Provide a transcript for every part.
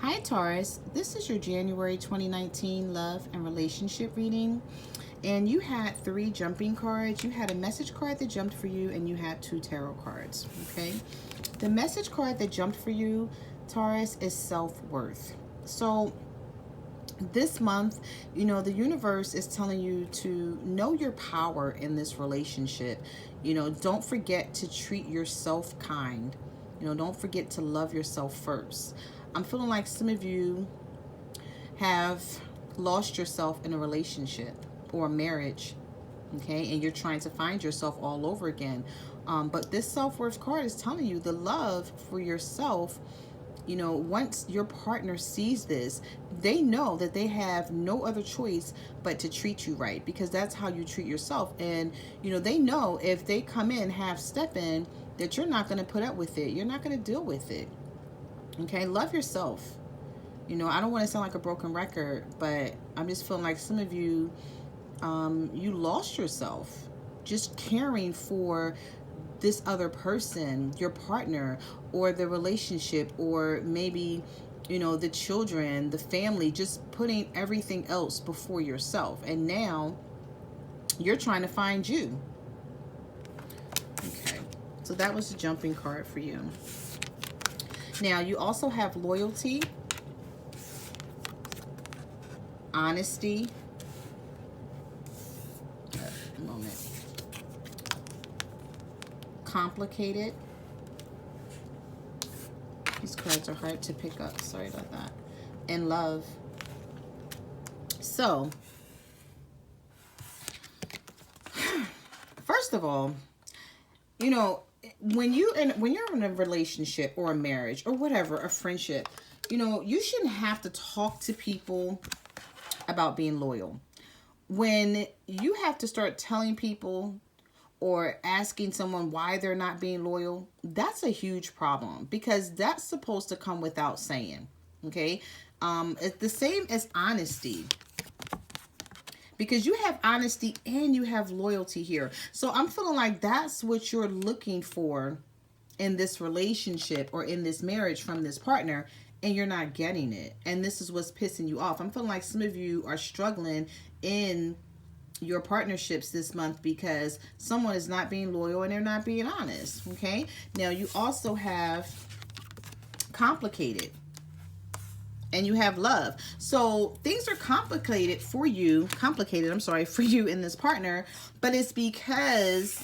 Hi Taurus, this is your January 2019 love and relationship reading. And you had 3 jumping cards. You had a message card that jumped for you, and you had 2 tarot cards. Okay. The message card that jumped for you, Taurus, is self-worth. So this month, the universe is telling you to know your power in this relationship. Don't forget to treat yourself kind. Don't forget to love yourself first. I'm feeling like some of you have lost yourself in a relationship or a marriage, okay, and you're trying to find yourself all over again. But this self-worth card is telling you the love for yourself. Once your partner sees this, they know that they have no other choice but to treat you right, because that's how you treat yourself. And they know if they come in half stepping, that you're not going to put up with it. You're not going to deal with it. Okay, love yourself. I don't want to sound like a broken record, but I'm just feeling like some of you, you lost yourself just caring for this other person, your partner, or the relationship, or maybe, the children, the family, just putting everything else before yourself. And now you're trying to find you. Okay, so that was the jumping card for you. Now, you also have loyalty, honesty, a moment, complicated. These cards are hard to pick up. Sorry about that. And love. So, first of all, when you're in a relationship or a marriage or whatever, a friendship, you shouldn't have to talk to people about being loyal. When you have to start telling people or asking someone why they're not being loyal, that's a huge problem, because that's supposed to come without saying. Okay. It's the same as honesty, because you have honesty and you have loyalty here. So I'm feeling like that's what you're looking for in this relationship or in this marriage from this partner, and you're not getting it. And this is what's pissing you off. I'm feeling like some of you are struggling in your partnerships this month because someone is not being loyal and they're not being honest. Okay. Now you also have complicated. And you have love. So things are complicated for you in this partner, but it's because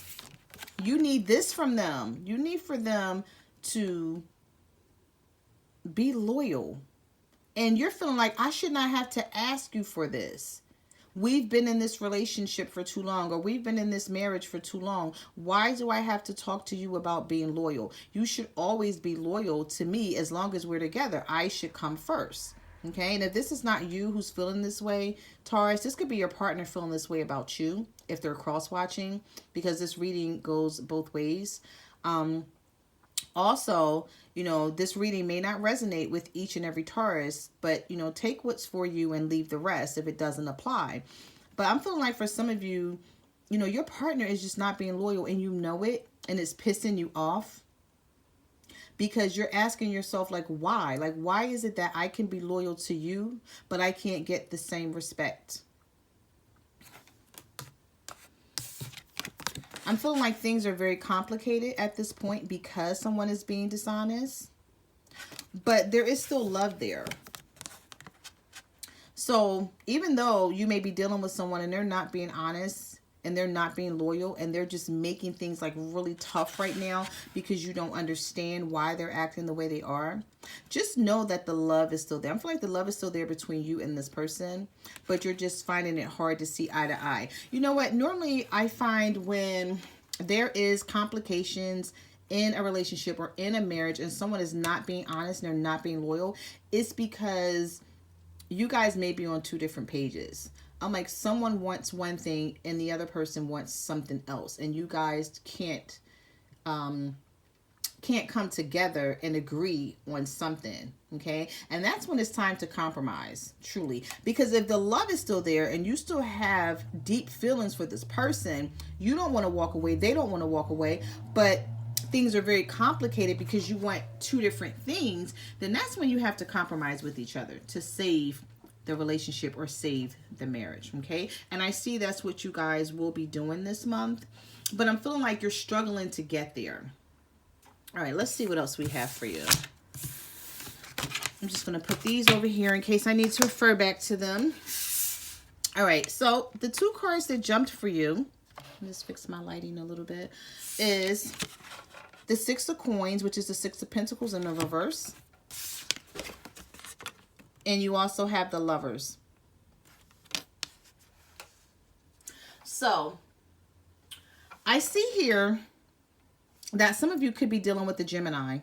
you need this from them. You need for them to be loyal. And you're feeling like, I should not have to ask you for this. We've been in this relationship for too long, or we've been in this marriage for too long. Why do I have to talk to you about being loyal? You should always be loyal to me as long as we're together. I should come first. Okay, and if this is not you who's feeling this way, Taurus, this could be your partner feeling this way about you if they're cross-watching, because this reading goes both ways. Also, this reading may not resonate with each and every Taurus, but, take what's for you and leave the rest if it doesn't apply. But I'm feeling like for some of you, your partner is just not being loyal, and you know it, and it's pissing you off, because you're asking yourself, like, why? Like, why is it that I can be loyal to you, but I can't get the same respect? I'm feeling like things are very complicated at this point because someone is being dishonest. But there is still love there. So even though you may be dealing with someone and they're not being honest and they're not being loyal and they're just making things like really tough right now because you don't understand why they're acting the way they are, just know that the love is still there. I feel like the love is still there between you and this person, but you're just finding it hard to see eye to eye. You know what? Normally I find when there is complications in a relationship or in a marriage and someone is not being honest and they're not being loyal, it's because you guys may be on 2 different pages. I'm like, someone wants one thing and the other person wants something else, and you guys can't come together and agree on something. Okay, and that's when it's time to compromise, truly, because if the love is still there and you still have deep feelings for this person, you don't want to walk away, they don't want to walk away, but things are very complicated because you want two different things, then that's when you have to compromise with each other to save the relationship or save the marriage, okay? And I see that's what you guys will be doing this month, but I'm feeling like you're struggling to get there. All right, let's see what else we have for you. I'm just going to put these over here in case I need to refer back to them. All right, so the two cards that jumped for you, let me just fix my lighting a little bit, is the Six of Coins, which is the Six of Pentacles in the reverse. And you also have the Lovers. So, I see here that some of you could be dealing with the Gemini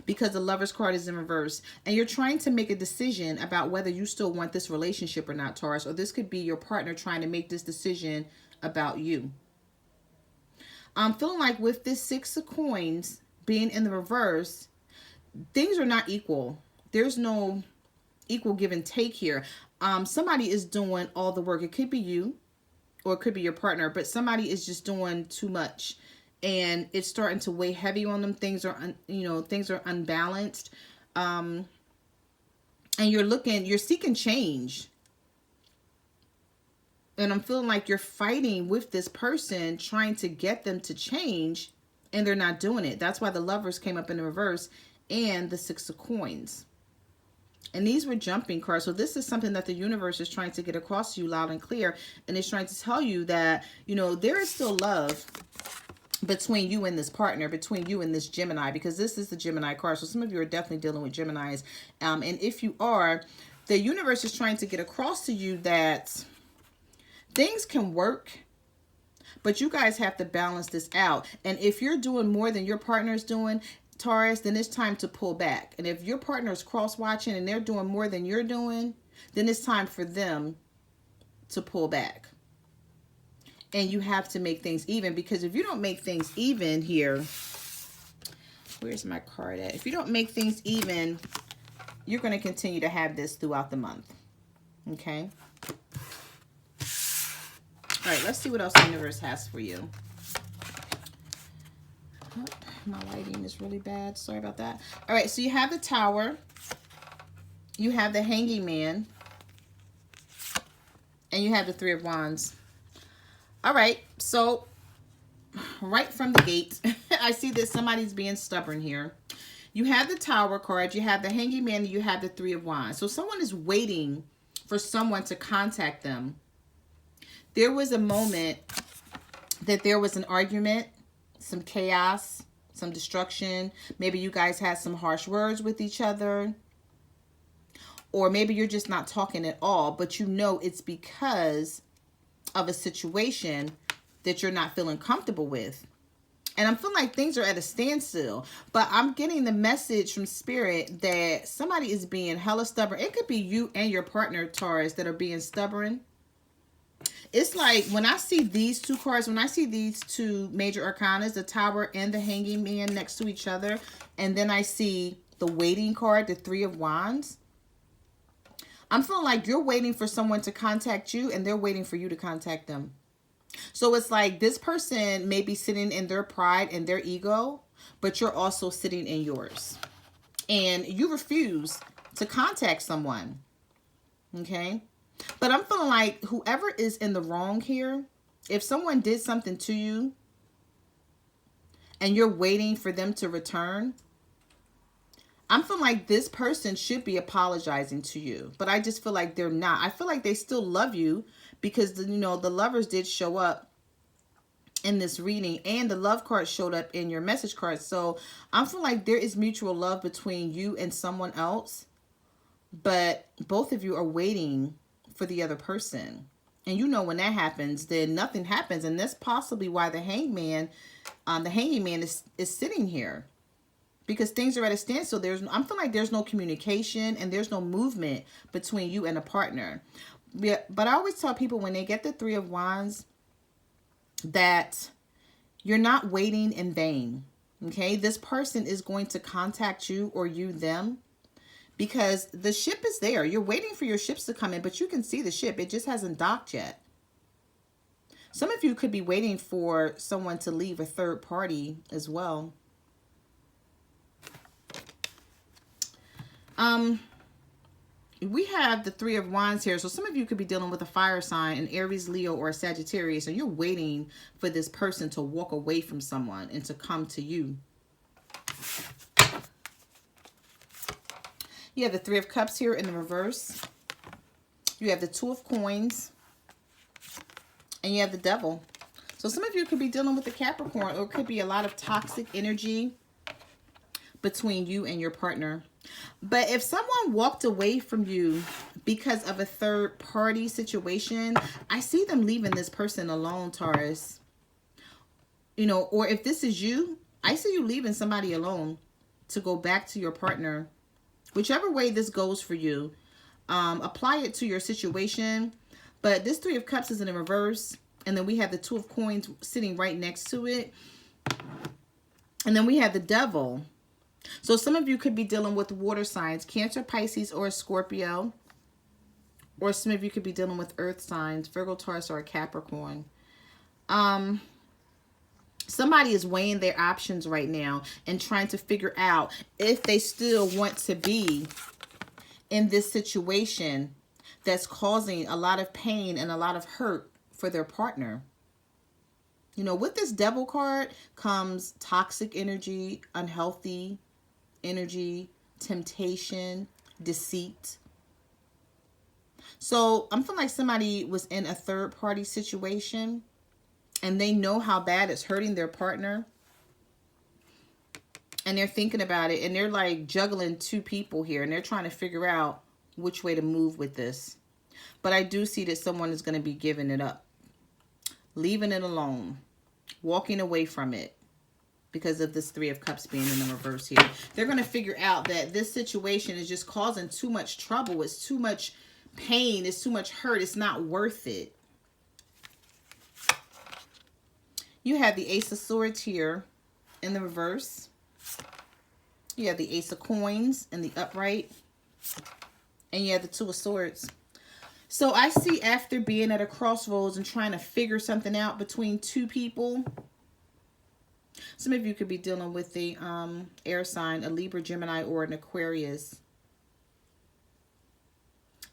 because the Lovers card is in reverse. And you're trying to make a decision about whether you still want this relationship or not, Taurus. Or this could be your partner trying to make this decision about you. I'm feeling like with this Six of Coins being in the reverse, things are not equal. There's no equal give and take here. Somebody is doing all the work. It could be you or it could be your partner, but somebody is just doing too much and it's starting to weigh heavy on them. Things are, things are unbalanced. And you're seeking change. And I'm feeling like you're fighting with this person, trying to get them to change, and they're not doing it. That's why the Lovers came up in the reverse and the Six of Coins. And these were jumping cards. So this is something that the universe is trying to get across to you loud and clear. And it's trying to tell you that, there is still love between you and this partner, between you and this Gemini, because this is the Gemini card. So some of you are definitely dealing with Geminis. And if you are, the universe is trying to get across to you that things can work, but you guys have to balance this out. And if you're doing more than your partner is doing, Taurus, then it's time to pull back. And if your partner is cross-watching and they're doing more than you're doing, then it's time for them to pull back. And you have to make things even, because if you don't make things even here, where's my card at? If you don't make things even, you're going to continue to have this throughout the month. Okay? All right, let's see what else the universe has for you. My lighting is really bad. Sorry about that. All right, so you have the Tower. You have the Hanging Man. And you have the Three of Wands. All right, so right from the gate, I see that somebody's being stubborn here. You have the Tower card. You have the Hanging Man. And you have the Three of Wands. So someone is waiting for someone to contact them. There was a moment that there was an argument, some chaos, some destruction. Maybe you guys had some harsh words with each other. Or maybe you're just not talking at all, but it's because of a situation that you're not feeling comfortable with. And I'm feeling like things are at a standstill. But I'm getting the message from Spirit that somebody is being hella stubborn. It could be you and your partner, Taurus, that are being stubborn. It's like when I see these two cards, when I see these two major arcanas, the Tower and the Hanging Man next to each other, and then I see the Waiting card, the Three of Wands, I'm feeling like you're waiting for someone to contact you and they're waiting for you to contact them. So it's like this person may be sitting in their pride and their ego, but you're also sitting in yours. And you refuse to contact someone. Okay? But I'm feeling like whoever is in the wrong here, if someone did something to you and you're waiting for them to return, I'm feeling like this person should be apologizing to you. But I just feel like they're not. I feel like they still love you because, the Lovers did show up in this reading and the Love card showed up in your message card. So I'm feeling like there is mutual love between you and someone else. But both of you are waiting for the other person. And when that happens, then nothing happens. And that's possibly why the Hanging Man is sitting here. Because things are at a standstill. I'm feeling like there's no communication and there's no movement between you and a partner. But I always tell people when they get the Three of Wands that you're not waiting in vain. Okay? This person is going to contact you or you them. Because the ship is there. You're waiting for your ships to come in, but you can see the ship. It just hasn't docked yet. Some of you could be waiting for someone to leave, a third party as well. We have the Three of Wands here. So some of you could be dealing with a fire sign, an Aries, Leo, or a Sagittarius, and you're waiting for this person to walk away from someone and to come to you. You have the Three of Cups here in the reverse. You have the Two of Coins. And you have the Devil. So some of you could be dealing with the Capricorn, or it could be a lot of toxic energy between you and your partner. But if someone walked away from you because of a third party situation, I see them leaving this person alone, Taurus. You know, or if this is you, I see you leaving somebody alone to go back to your partner. Whichever way this goes for you, apply it to your situation. But this Three of Cups is in the reverse. And then we have the Two of Coins sitting right next to it. And then we have the Devil. So some of you could be dealing with water signs, Cancer, Pisces, or a Scorpio. Or some of you could be dealing with earth signs, Virgo, Taurus, or a Capricorn. Somebody is weighing their options right now and trying to figure out if they still want to be in this situation that's causing a lot of pain and a lot of hurt for their partner. You know, with this Devil card comes toxic energy, unhealthy energy, temptation, deceit. So I'm feeling like somebody was in a third party situation and they know how bad it's hurting their partner. And they're thinking about it and they're like juggling two people here and they're trying to figure out which way to move with this. But I do see that someone is going to be giving it up, leaving it alone, walking away from it because of this Three of Cups being in the reverse here. They're going to figure out that this situation is just causing too much trouble. It's too much pain. It's too much hurt. It's not worth it. You have the Ace of Swords here in the reverse. You have the Ace of Coins in the upright. And you have the Two of Swords. So I see after being at a crossroads and trying to figure something out between two people, some of you could be dealing with the air sign, a Libra, Gemini, or an Aquarius.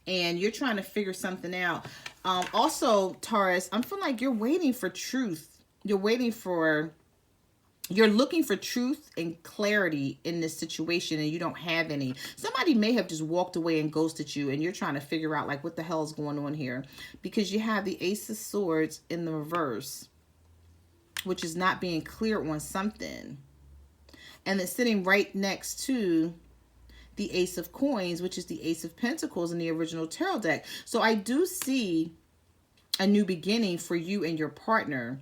And you're trying to figure something out. Also, Taurus, I'm feeling like you're waiting for truth. You're looking for truth and clarity in this situation and you don't have any. Somebody may have just walked away and ghosted you and you're trying to figure out like what the hell is going on here, because you have the Ace of Swords in the reverse, which is not being clear on something. And it's sitting right next to the Ace of Coins, which is the Ace of Pentacles in the original tarot deck. So I do see a new beginning for you and your partner.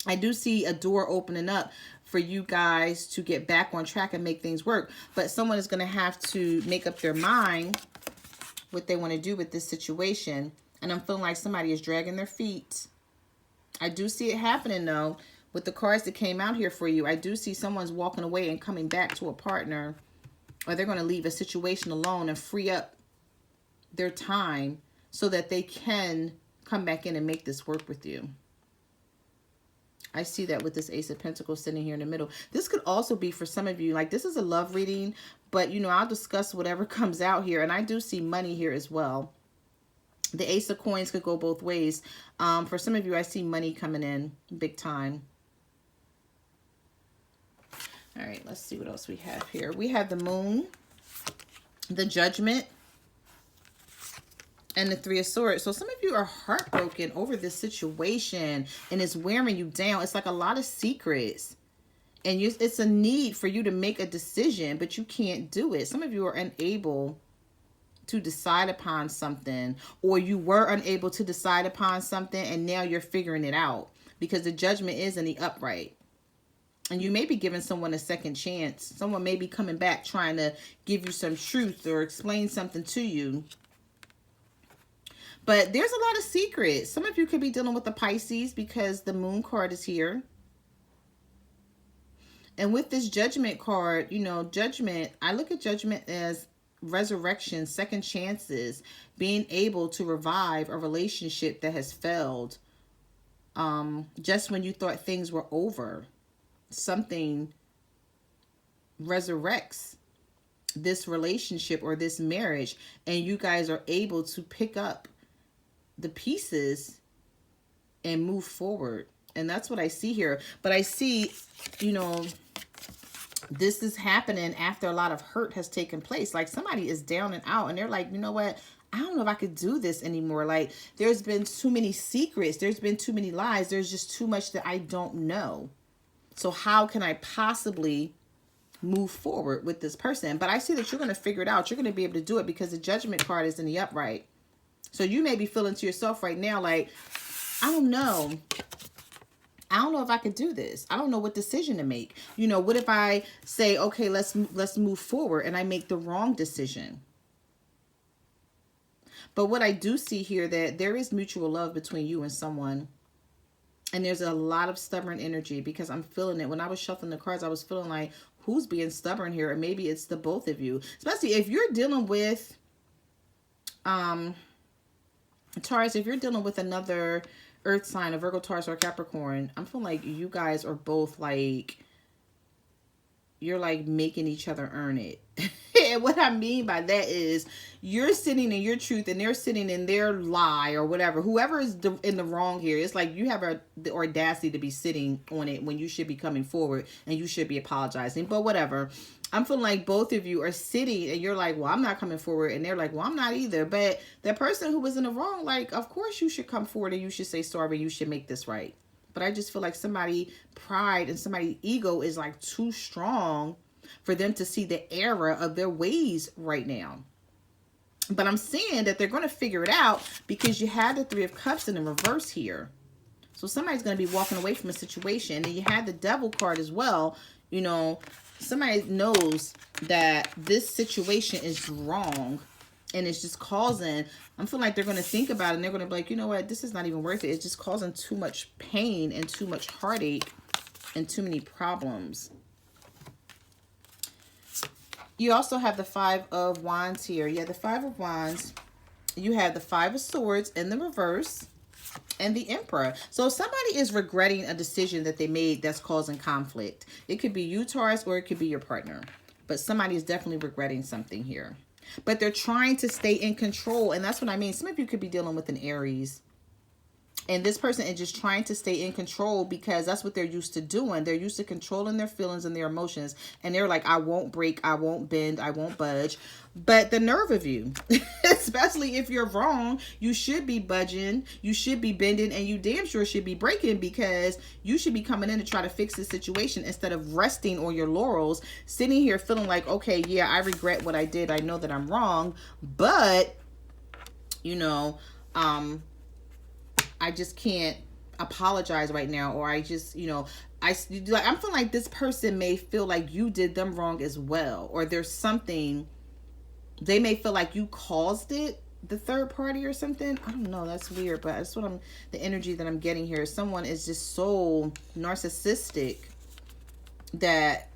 I do see a door opening up for you guys to get back on track and make things work. But someone is going to have to make up their mind what they want to do with this situation. And I'm feeling like somebody is dragging their feet. I do see it happening, though, with the cards that came out here for you. I do see someone's walking away and coming back to a partner. Or they're going to leave a situation alone and free up their time so that they can come back in and make this work with you. I see that with this Ace of Pentacles sitting here in the middle. This could also be for some of you, like this is a love reading, but you know, I'll discuss whatever comes out here. And I do see money here as well. The Ace of Coins could go both ways. For some of you, I see money coming in big time. All right, let's see what else we have here. We have the Moon, the Judgment, and the Three of Swords. So some of you are heartbroken over this situation and it's wearing you down. It's like a lot of secrets. And it's a need for you to make a decision, but you can't do it. Some of you are unable to decide upon something, or you were unable to decide upon something and now you're figuring it out because the Judgment is in the upright. And you may be giving someone a second chance. Someone may be coming back trying to give you some truth or explain something to you. But there's a lot of secrets. Some of you could be dealing with the Pisces because the Moon card is here. And with this Judgment card, you know, Judgment, I look at Judgment as resurrection, second chances, being able to revive a relationship that has failed, Just when you thought things were over, something resurrects this relationship or this marriage, and you guys are able to pick up the pieces and move forward. And that's what I see here. But I see, you know, this is happening after a lot of hurt has taken place. Like somebody is down and out and they're like, you know what? I don't know if I could do this anymore. Like there's been too many secrets. There's been too many lies. There's just too much that I don't know. So how can I possibly move forward with this person? But I see that you're going to figure it out. You're going to be able to do it because the Judgment card is in the upright. So you may be feeling to yourself right now like, I don't know. I don't know if I could do this. I don't know what decision to make. You know, what if I say, okay, let's move forward, and I make the wrong decision? But what I do see here, that there is mutual love between you and someone. And there's a lot of stubborn energy, because I'm feeling it. When I was shuffling the cards, I was feeling like, who's being stubborn here? Or maybe it's the both of you. Especially if you're dealing with, Taurus, if you're dealing with another Earth sign, a Virgo, Taurus, or Capricorn, I'm feeling like you guys are both like, you're like making each other earn it. And what I mean by that is you're sitting in your truth and they're sitting in their lie or whatever. Whoever is in the wrong here, it's like you have the audacity to be sitting on it when you should be coming forward and you should be apologizing. But whatever. I'm feeling like both of you are sitting and you're like, well, I'm not coming forward. And they're like, well, I'm not either. But the person who was in the wrong, like, of course you should come forward and you should say sorry. You should make this right. But I just feel like somebody pride and somebody's ego is like too strong for them to see the error of their ways right now. But I'm seeing that they're going to figure it out because you have the Three of Cups in the reverse here. So somebody's going to be walking away from a situation. And you have the Devil card as well. You know, somebody knows that this situation is wrong and it's just causing, I'm feeling like they're going to think about it and they're going to be like, you know what, this is not even worth it. It's just causing too much pain and too much heartache and too many problems. You also have the Five of Wands here. You have the Five of Wands. You have the Five of Swords in the reverse and the Emperor. So somebody is regretting a decision that they made that's causing conflict. It could be you, Taurus, or it could be your partner. But somebody is definitely regretting something here. But they're trying to stay in control. And that's what I mean. Some of you could be dealing with an Aries. And this person is just trying to stay in control because that's what they're used to doing. They're used to controlling their feelings and their emotions. And they're like, I won't break, I won't bend, I won't budge. But the nerve of you, especially if you're wrong, you should be budging, you should be bending, and you damn sure should be breaking because you should be coming in to try to fix the situation instead of resting on your laurels, sitting here feeling like, okay, yeah, I regret what I did. I know that I'm wrong, but, you know, I just can't apologize right now, or I just, you know, I'm feeling like this person may feel like you did them wrong as well, or there's something, they may feel like you caused it, the third party or something. I don't know, that's weird, but that's what the energy that I'm getting here. Someone is just so narcissistic that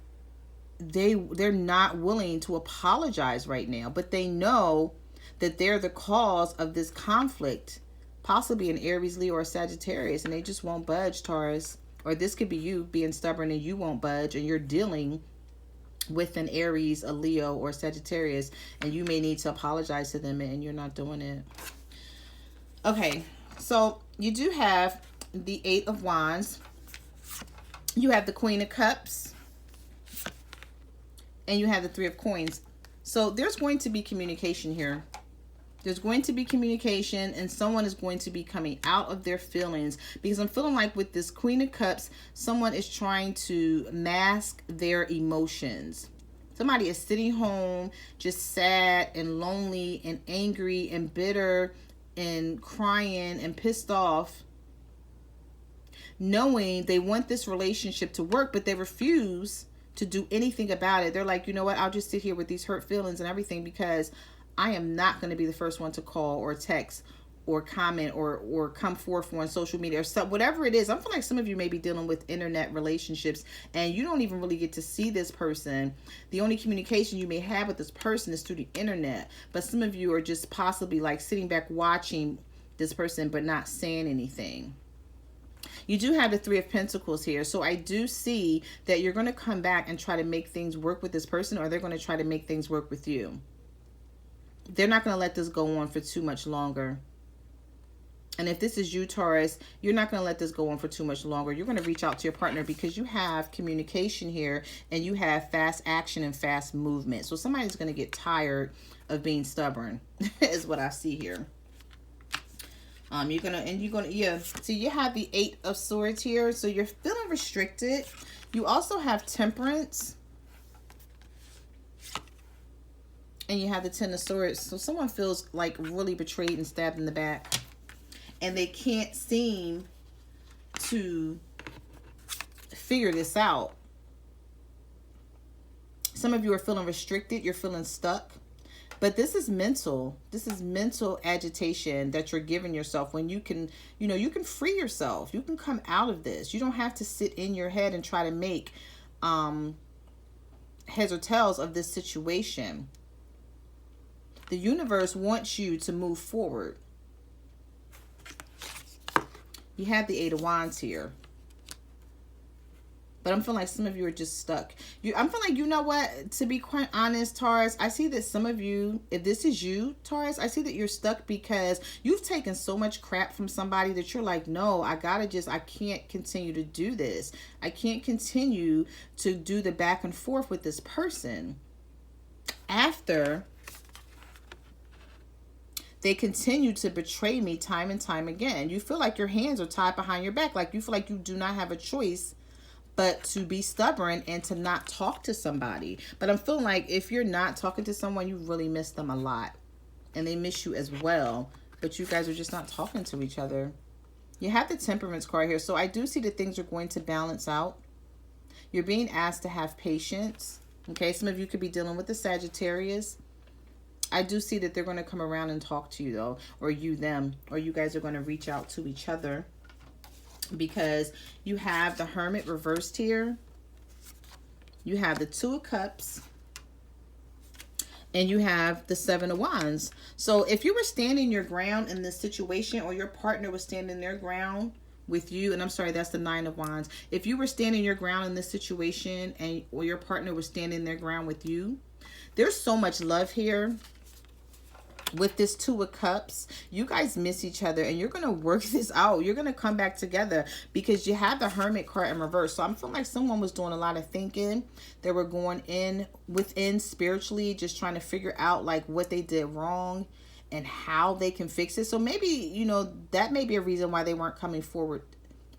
they're not willing to apologize right now, but they know that they're the cause of this conflict. Possibly an Aries, Leo, or Sagittarius, and they just won't budge, Taurus. Or this could be you being stubborn and you won't budge, and you're dealing with an Aries, a Leo, or Sagittarius, and you may need to apologize to them, and you're not doing it. Okay, so you do have the Eight of Wands. You have the Queen of Cups. And you have the Three of Coins. So there's going to be communication here. There's going to be communication, and someone is going to be coming out of their feelings, because I'm feeling like with this Queen of Cups, someone is trying to mask their emotions. Somebody is sitting home just sad and lonely and angry and bitter and crying and pissed off, knowing they want this relationship to work, but they refuse to do anything about it. They're like, you know what, I'll just sit here with these hurt feelings and everything because I am not going to be the first one to call or text or comment or come forth on social media or so, whatever it is. I feel like some of you may be dealing with internet relationships and you don't even really get to see this person. The only communication you may have with this person is through the internet. But some of you are just possibly like sitting back watching this person but not saying anything. You do have the Three of Pentacles here. So I do see that you're going to come back and try to make things work with this person, or they're going to try to make things work with you. They're not going to let this go on for too much longer. And if this is you, Taurus, you're not going to let this go on for too much longer. You're going to reach out to your partner because you have communication here and you have fast action and fast movement. So somebody's going to get tired of being stubborn is what I see here. Yeah. So you have the Eight of Swords here. So you're feeling restricted. You also have Temperance. And you have the Ten of Swords. So someone feels like really betrayed and stabbed in the back. And they can't seem to figure this out. Some of you are feeling restricted. You're feeling stuck. But this is mental. This is mental agitation that you're giving yourself when you can, you can free yourself. You can come out of this. You don't have to sit in your head and try to make heads or tails of this situation. The universe wants you to move forward. You have the Eight of Wands here. But I'm feeling like some of you are just stuck. I'm feeling like, you know what? To be quite honest, Taurus, I see that some of you, if this is you, Taurus, I see that you're stuck because you've taken so much crap from somebody that you're like, no, I can't continue to do this. I can't continue to do the back and forth with this person. After they continue to betray me time and time again. You feel like your hands are tied behind your back. Like you feel like you do not have a choice but to be stubborn and to not talk to somebody. But I'm feeling like if you're not talking to someone, you really miss them a lot. And they miss you as well. But you guys are just not talking to each other. You have the Temperance card here. So I do see that things are going to balance out. You're being asked to have patience. Okay, some of you could be dealing with the Sagittarius. I do see that they're going to come around and talk to you, though, or you them, or you guys are going to reach out to each other because you have the Hermit reversed here. You have the Two of Cups and you have the Seven of Wands. So if you were standing your ground in this situation, or your partner was standing their ground with you, and I'm sorry, that's the Nine of Wands. If you were standing your ground in this situation or your partner was standing their ground with you, there's so much love here. With this Two of Cups, you guys miss each other and you're going to work this out. You're going to come back together because you have the Hermit card in reverse. So I'm feeling like someone was doing a lot of thinking. They were going within spiritually, just trying to figure out like what they did wrong and how they can fix it. So maybe, that may be a reason why they weren't coming forward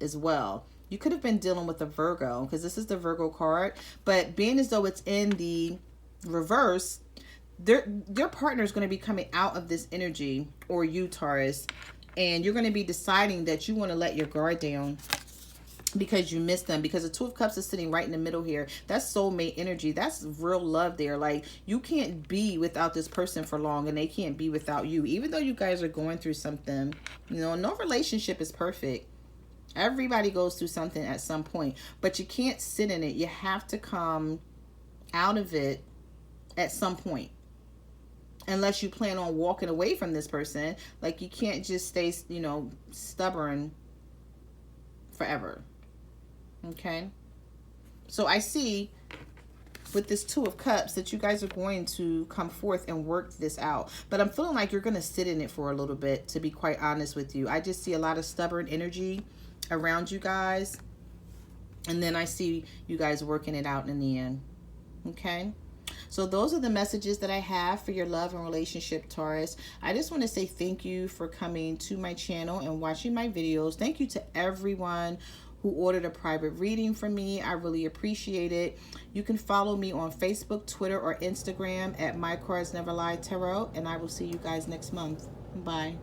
as well. You could have been dealing with a Virgo because this is the Virgo card. But being as though it's in the reverse, their partner is going to be coming out of this energy, or you, Taurus, and you're going to be deciding that you want to let your guard down because you miss them, because the Two of Cups is sitting right in the middle here. That's soulmate energy. That's real love there. Like, you can't be without this person for long, and they can't be without you, even though you guys are going through something. No relationship is perfect. Everybody goes through something at some point, but you can't sit in it. You have to come out of it at some point. Unless you plan on walking away from this person. Like, you can't just stay, stubborn forever. Okay? So I see with this Two of Cups that you guys are going to come forth and work this out. But I'm feeling like you're going to sit in it for a little bit, to be quite honest with you. I just see a lot of stubborn energy around you guys. And then I see you guys working it out in the end. Okay? So those are the messages that I have for your love and relationship, Taurus. I just want to say thank you for coming to my channel and watching my videos. Thank you to everyone who ordered a private reading from me. I really appreciate it. You can follow me on Facebook, Twitter, or Instagram at My Cards Never Lie Tarot, and I will see you guys next month. Bye.